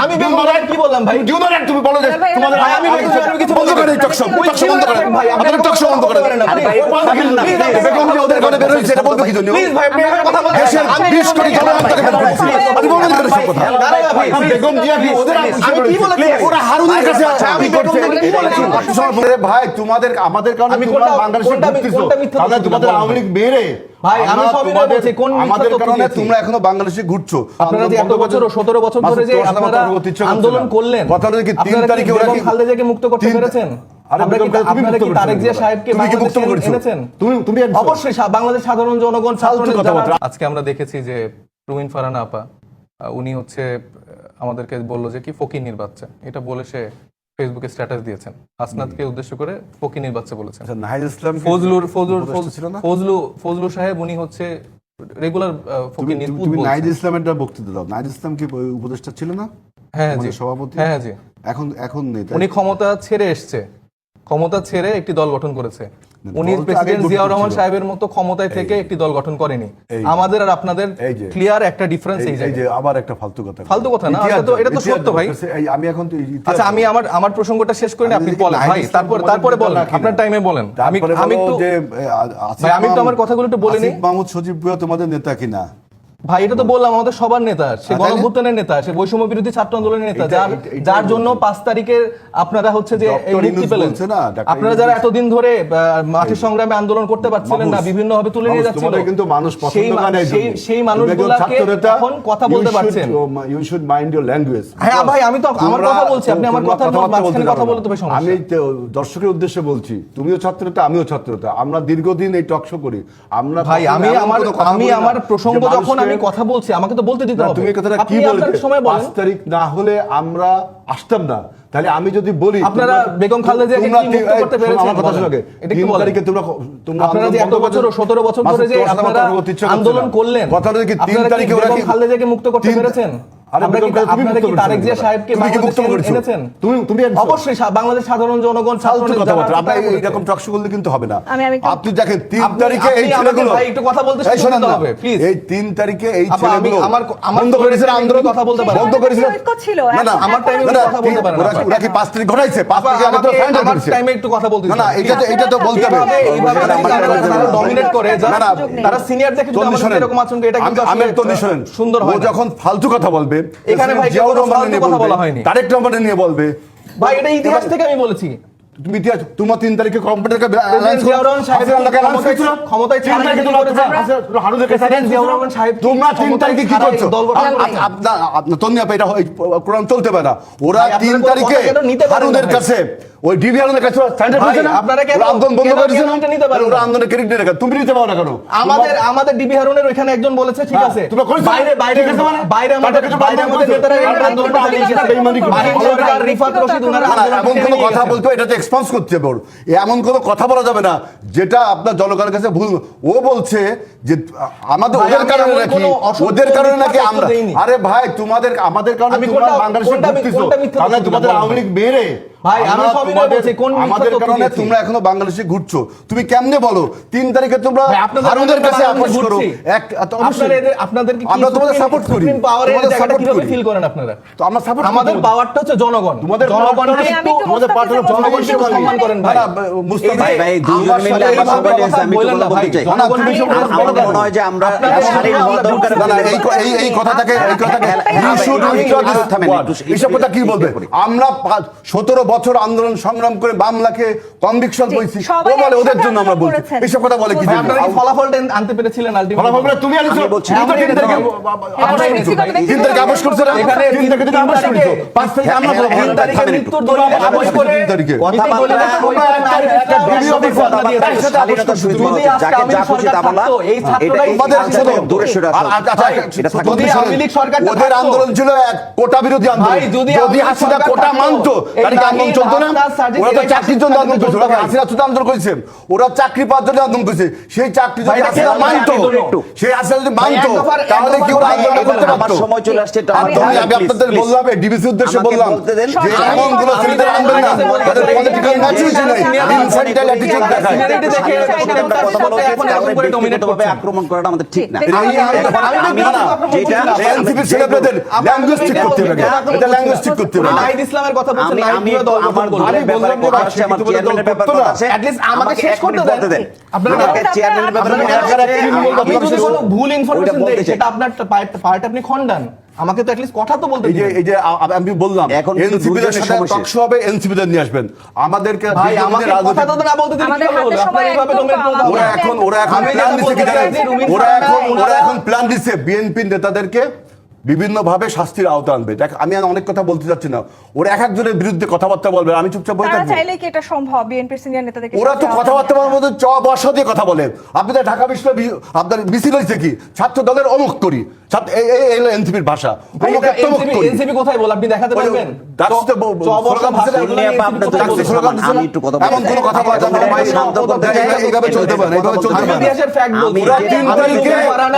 আমি কি বললাম ভাই? তুমি বলো যে তোমাদের আমি কিছু বন্ধ করে এই টকশো বন্ধ করে ভাই, আপনাদের টকশো বন্ধ করে বেগম যে ওদের ঘরে বের হয়েছে এটা বলবে কি জন্য? প্লিজ ভাই, আপনি আমার কথা বলতে দেশের 20 কোটি জনগণকে বের করেছে। আপনি বলবেন কেন সব কথা? বেগম জিয়া কি ওদের আমি কি বলেছি? ওরা হারুনের কাছে আমি কি করছে? বেগম জিয়াকে কি বলেছি? আরে ভাই তোমাদের আমাদের কারণে আমি তোমরা কোনটা- বাংলাদেশে কোনটা ঘুরতেছো। মিথ্যা তাহলে বলছি? তোমাদের আওয়ামী লীগ মেরে ভাই, আমি সবই বলছি, কোন মিথ্যা আমাদের তথ্য কারণে দিয়েছি? তোমরা এখনো বাংলাদেশে ঘুরছো। আপনারা যে এত বছর 17 বছর ধরে যে আপনারা আন্দোলন করলেন, কথা হলো কি 3 আপনারা কি তারিখে ওরা বেগম কি খালেদা জিয়াকে মুক্ত করতে পেরেছেন? আরে আপনারা কি তারেক জিয়া সাহেবকে তুমি কি মুক্ত বাংলাদেশে করেছো? এনেছেন? তুমি অবশ্যই বাংলাদেশ সাধারণ জনগণ ফালতু কথাবার্তা। আজকে আমরা দেখেছি যে রুমিন ফারহানা আপা উনি হচ্ছে আমাদেরকে বললো যে কি ফকিনির বাচ্চা, এটা বলে সে ফেসবুকে স্ট্যাটাস দিয়েছেন। হাসনাতকে উদ্দেশ্য করে ফকিনির বাচ্চা বলেছেন। আচ্ছা নাহিদ ইসলাম ফজলু সাহেব উনি হচ্ছে রেগুলার ফকিনির পুত তুমি বলছেন। নাহিদ ইসলামের একটা বক্তৃতা দাও। নাহিদ ইসলাম কি উপদেষ্টা ছিল না? হ্যাঁ জি, আমাদের সভাপতি। হ্যাঁ জি, এখন নেই তাই? উনি ক্ষমতা ছেড়ে এসছে, ক্ষমতা ছেড়ে একটি দল গঠন করেছে। উনি দল তো প্রেসিডেন্ট আগেই জিয়াউর গঠিত রহমান ছিল। সাহেবের মতো ক্ষমতায় থেকে একটি দল গঠন করেনি। এই। আমাদের আর আপনাদের এই যে। ক্লিয়ার একটা ডিফারেন্স এই এই জায়গায়। যে আবার একটা ফালতু কথা। ফালতু কথা না, ইতিহাস এটা তো সত্য ভাই। আমি এখন তো আচ্ছা আমি আমার প্রসঙ্গটা শেষ করিনি, আপনি আমি বলেন নাহিদ ভাই, ইসলাম তারপরে তোমাদের বলেন, নেতা আপনার কিনা? টাইমে বলেন। আমি তারপরে আমি বলো একটু যে ভাই, আমি তো আমার কথাগুলো একটু বলে নিই। আসিফ মাহমুদ সজীব ভুঁইয়া তোমাদের নেতা কিনা? ভাই এটা তো বললাম আমাদের সবার নেতা, সে তাহলে? গণঅভ্যুত্থানের নেতা, সে বৈষম্য বিরোধী ছাত্র আন্দোলনের নেতা, এটা যার জন্য 5 তারিখে আপনারা হচ্ছে যে এই ডক্টর মুক্তি ইউনূস পেলেন। বলছে না, ডক্টর আপনারা ইউনূস যারা এতদিন ধরে মাঠের সংগ্রামে আন্দোলন করতে পারছিলেন না, মাহমুদ, বিভিন্ন ভাবে তুলে নিয়ে যাচ্ছিল, তোমাদের কিন্তু মানুষ পছন্দ করে না এই জন্য। সেই তুমি মানুষগুলোকে একজন ছাত্র নেতা, এখন কথা বলতে পারছেন। You should mind your language. হ্যাঁ ভাই, আমি তো আমার কথা বলছি, আপনি আমার কথা মাঝখানে কথা বলতে হবে সমস্যা। আমি তো দর্শকের উদ্দেশ্যে বলছি, তুমিও ছাত্র নেতা আমিও ছাত্র নেতা, আমরা দীর্ঘদিন এই টক শো করি। আমরা ভাই কখনো এমন কোনো কথা বলি না আমার প্রসঙ্গ যে যখন আমি মানুষকে- কথা বলছি আমাকে তো বলতে দিতে না, হবে। তুমি এই কথাটা কি আপনি বলবে? আপনার সময় বলেন। 5 তারিখ না হলে আমরা আসতাম না। তাহলে আমি যদি বলি আপনারা বেগম খালেদা জিয়াকে কি মুক্ত করতে পেরেছেন? আমার কথা শোনো আগে। এটা একটু 3 বলেন। তারিখে তোমরা আপনারা যে এত আন্দোলন বছর বন্ধ 17 বছর ধরে যে তোমার সাথে আপনারা কথা বলতে ইচ্ছা করছে আন্দোলন না। করলেন, কথা হলো কি 3 আপনারা কি তারিখে ওরা বেগম কি খালেদা জিয়াকে মুক্ত করতে পেরেছেন? আরে বেগম খালেদা তুমি আপনারা মুক্ত কি করেছো তারেক জিয়া নাকি? সাহেবকে তুমি কি মুক্ত বাংলাদেশে করেছো? এনেছেন? তুমি এনেছো? অবশ্যই বাংলাদেশ সাধারণ জনগণ ছাত্র ফালতু নেতা কথা বলতে যারা আপনারা করেছে। এইরকম টক শো করলে কিন্তু হবে না। একটু- আপনি দেখেন 3 আপনি- তারিখে এই আপনি আমাকে ছেলেগুলো ভাই একটু কথা বলতে এই সুযোগ শোনেন দিতে না, হবে, please। এই 3 তারিখে এই আপা, আমি- ছেলেগুলো আমার বন্ধ করেছে time এ আন্দোলন, কথা বলতে পারেন। বন্ধ করেছে ছিল, না না আমার time এ না, না, কথা বলতে পারেন ওরা আপা। ওরা কি 5 তারিখ ঘটাইছে? 5 আপা, তারিখে আগে তো আমাকে ফাইনাল আমার করেছে। টাইমে একটু কথা বলতে না না দিন। এটা তো বলতে হবে। এইভাবে তারা ডমিনেট করে না, না, তারা সিনিয়রদের যদি তন্নি আমাদের শোনেন। এরকম আচরণ করে, এটা কিন্তু আমি আসলে তন্নি শোনেন। সুন্দর ও হয় না। যখন ফালতু কথা বলবে এখানে ভাই জিয়াউর কোনো রহমানের ফালতু নিয়ে কথা বলবে, বলা হয়নি। তারেক রহমানের নিয়ে বলবে। ভাই এটা ইতিহাস থেকে আমি বলেছি। তুমি ইতিহাস তোমার 3 তারিখে কম্পিউটারকে প্রেসিডেন্ট জিয়াউর রহমান সাহেব ক্ষমতায় ছাড়া কি করেছে? তোমরা 3 তারিখে কি করছো? দল গঠন করেছে। আপনার তন্নি আপা এটা কোরআন চলতে পারে না। ওরা ভাই, 3 আপনারা তারিখে কোনো কথা নিতে পারেন না হারুনের ভাই। কাছে ওই ডিবি হারুনের কাছে স্ট্যান্ডার্ড ভাই, হয়েছে না? আপনারা কেন- ওরা আন্দোলন বন্ধ কেন- করেছে কেন না? এটা নিতে পারেন না? ওরা আন্দোলনের ক্রেডিট নিয়ে রাখা তুমি নিতে পারো না কেন? আমাদের ডিবি হারুনের ওইখানে একজন বলেছে ঠিক হ্যাঁ, আছে, তোমরা করেছো? বাইরে বাইরে ঠিক আছে মানে? বাইরে আমাদের তাদের কাছে বাইরে আমাদের করেছো? নেতারা এই আন্দোলনটা চালিয়ে গেছে। বেঈমানি করছে। মাহিন সরকার, রিফাত রশিদ ওনারা না, না, আন্দোলনটা এমন কোনো চালিয়ে কথা গেছেন। বলতে হবে, এটাতে এক্সপান্স করতে হবে ওর। এমন কোনো কথা বলা যাবে না যেটা আপনার জনগণের কাছে ভুল। ও বলছে যে আমাদের ভাই, ওদের আমি কারণে এমন নাকি কোনো অসত্য ওদের কারণে নাকি মিথ্যা আমরা তথ্য দেইনি। আরে ভাই তোমাদের আমাদের কারণে আমি তোমরা কোনটা- বাংলাদেশে কোনটা ঘুরতেছো। মিথ্যা তাহলে তথ্য তোমাদের বলবো? আওয়ামী লীগ মেরে ভাই, আমি আমরা সবই তোমাদের- বলছি, কোন মিথ্যা আমাদের তথ্য কারণে দিয়েছি? তোমরা এখনো বাংলাদেশে ঘুরছো। তুমি কেমনে বলো 3 তারিখে তোমরা ভাই, আপনাদের হারুনের কাছে বাংলাদেশে আপোষ করো। ঘুরছি। আপনাদেরকে কি আমরা তোমাদের সাপোর্ট করি, সুপ্রিম পাওয়ারের তোমাদের জায়গাটা সাপোর্ট কিভাবে করি। ফিল করেন আপনারা? তো আমরা সাপোর্ট আমাদের পাওয়ারটা হচ্ছে জনগণ। তোমাদের জনগণকে আমি একটু একটু তোমাদের পার্টির জনগণকে একটু সম্মান করেন ভাই। মুস্তাফা ভাই, ভাই, দুজন মিলে আমরা সবাই এসে আমি একটু কথা বলতে চাই। আমার মনে হয় যে আমরা শালীন হওয়া দরকার। এই কথাটাকে এইসব কথা কি বলবে? আমরা 17 বছর আন্দোলন সংগ্রাম করে মামলাকে কনভিকশন হয়েছি, ও বলে ওদের জন্য আমরা বলছি। এইসব কথা বলে কি? ভাই, আপনারা কি ফলাফলটা আনতে পেরেছিলেন আলটিমেটলি? ফলাফল বলে তুমি আনিছো, আমি বলছি, তুমি তো আমি 3 তারিখে এটা 3 তারিখে আপোষ করছো না? এখানে 3 তারিখে তুমি আপোষ করছো, 5 তারিখে আমরা হ্যাঁ, হ্যাঁ, 3 তারিখে থামেন মৃত্যুর একটু। দলিল আপোষ করে 3 তারিখে কথাবার্তা শালীনতার সহিত বলা উচিত। যাকে যা খুশি তা বলা, এটা তোমাদের থেকে দূরে সরে আসা উচিত। এটা থাকবে। যদি আওয়ামী লীগ সরকারটা ওদের থাকতো- আন্দোলন ছিল এক কোটা বিরোধী আন্দোলন। ভাই, যদি যদি আওয়ামী লীগ হাসিনা সরকার কোটা থাকতো, মানতো এই তাহলে কি আমরা আন্দোলন চলতো না, ওরা তো চাকরির জন্য আন্দোলন করছে, ওরা হাসিনা ছুটে আন্দোলন করেছে, ওরা চাকরি পাওয়ার জন্য আন্দোলন করেছে। সেই চাকরি যদি হাসিনা মানতো, সেই হাসিনা যদি মানতো, তাহলে কি ওরা আন্দোলন করতে আমার পারতো? সময় চলে আসছে, এটা আমার আমি আপনাদের বললাম, ডিবিসি উদ্দেশ্যে আমাকে বললাম বলতে দেন। যে এমন কোন ছেলেদের আনবেন না যাদের পলিটিক্যাল ম্যাচুরিটি নাই, ইনফ্যান্টাইল অ্যাটিটিউড দেখায়। আক্রমণ করাটা আমাদের ঠিক না। এনসিপি ছেলেদের ল্যাঙ্গুয়েজ ঠিক করতে হবে, এটা ল্যাঙ্গুয়েজ ঠিক করতে হবে। নাহিদ ইসলামের কথা বলছেন, আমি নাহিদ কিভাবে দল গঠন করবে? আমি বললাম যে ভাই, আমার চেয়ারম্যানের ব্যাপার করতো না। আছে। At least আমাকে শেষ এক করতে মিনিট দেন। দেন। আপনারা আমাকে চেয়ারম্যানের ব্যাপারে আপনারা মনে আছে, আমি যদি কোনো ভুল ইনফরমেশন ওইটা দেই বলতে চাই। সেটা আপনার পার্ট আপনি খণ্ডান, আমাকে তো অ্যাটলিস্ট কথা তো বলতে এই যে দিন। এই যে আমি বললাম এখন কিন্তু এনসিপিদের দুজনের সাথে সমস্যা। টকশো হবে, এনসিপিদের নিয়ে আসবেন আমাদেরকে। ভাই আমাকে কথা তো না বলতে দিন, আমাদের কিভাবে হলো? হাতে আপনারা সময় এইভাবে একদম ডোমেন কম। করতে ওরা হবে। এখন আমি প্ল্যান যেটা দিচ্ছে কি বলতে জানেন? চাই যে রুমিন ওরা ফারহানা এখন প্ল্যান দিচ্ছে বিএনপি নেতাদেরকে বিভিন্ন ভাবে শাস্তির আওতা আনবে। দেখ, আমি আর অনেক কথা বলতে চাচ্ছি না, ওরা এক একজনের বিরুদ্ধে কথাবার্তা বলবে, আমি চুপচাপ বসে তারা থাকবো। চাইলে কি এটা সম্ভব? বিএনপির সিনিয়র নেতাদেরকে ওরা তো সাথে কথাবার্তা আওয়ামী মধ্যে বর্ষা দিয়ে কথা বলে। আপনি তো ঢাকা বিশ্ববিদ্যালয় আপনার মিছিল হয়েছে কি ছাত্র দলের অমুক করি, এই হলো এনসিপির ভাষা। অমুকের তমুক করি। এনসিপি কোথায় বল আপনি দেখাতে পারবেন? ডাকছে তো চবর্ষা ভাষা শুনলে আপা আপনার তো কোথায় স্লোগান বলছেন? দিচ্ছে না। আমি একটু কথা বলতে এমন কোনো কথাবার্তা চাই। বলা ভাই, শান্ত করতে চাই। এইভাবে চলতে পারে না, এইভাবে চলতে আমি পারে না। ইতিহাসের ফ্যাক্ট বলছি। ওরা 3 তারিখে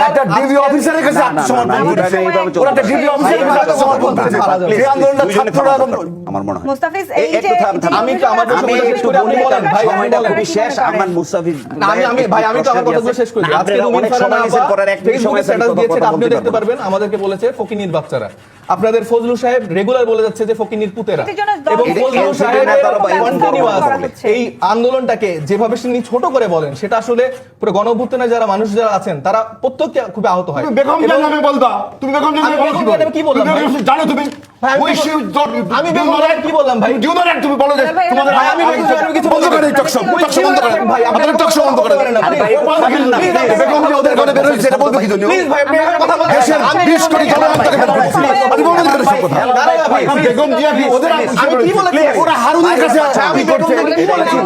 একটা ডিবি অফিসারের কাছে আত্মসমর্পণ করেছে। ওরা একটা ডিবি অফিসারের কাছে আত্মসমর্পণ করেছে। সেই আন্দোলনটা ছাত্ররা এবং আমার মনে হয় মুস্তাফিজ, এই একটু যে থাম, থাম। আমি তো আমার আমি শেষ একটু করে আপনি বলি, বলেন, ভাই, সময়টা বলেন। খুবই শেষ। আমার মুস্তাফিজ আমি তো আমার কথাগুলো শেষ করি। আজকে রুমিন অনেক ফারহানা সময় নিয়েছেন, পরের এক মিনিট ফেসবুকে সময় স্ট্যাটাস দিয়েছে, কথা আপনিও বলতে দেখতে পারবেন। পারবেন। আমাদেরকে বলেছে ফকিনির বাচ্চারা। আপনাদের ফজলু সাহেব রেগুলার বলে যাচ্ছে যে ফকিনির পুতেরা, প্রতিজনের দল এবং থেকে ফজলু এনসিপি সাহেব নেতারা বা কন্টিনিউয়াস করা হচ্ছে। এই আন্দোলনটাকে যেভাবে তিনি ছোট করে বলেন, সেটা আসলে পুরো গণ-অভ্যুত্থানে যারা মানুষ যারা আছেন তারা প্রত্যেককে খুব আহত হয়। তুমি বেগম জিয়ার নামে বলবা, তুমি বেগম জিয়ার আমি নামে বেগম জিয়ার নামে কি বললাম ভাই? জানো তুমি? ভাই, আমি আমি বেগম জিয়ার কি বললাম ভাই? তুমি বলো যে ভাই, তোমাদের ভাই, আমি বেগম জিয়ার কিছু বন্ধ করেন, টকশো বন্ধ করেন ভাই, আপনাদের টকশো বন্ধ করেন। আরে ভাই, বেগম জিয়া ওদের ঘরে বের হয়েছে, এটা বলবে কি জন্য? প্লিজ ভাই, আপনি আমার কথা বলতে দেশের 20 কোটি জনগণকে বের করেছে। আমি বলবো না সব কথা। দাঁড়াও ভাই, বেগম জিয়া কি ওদের আমি কি বলেছি? ওরা হারুনের কাছে আমি বেগম জিয়াকে কি বলেছি?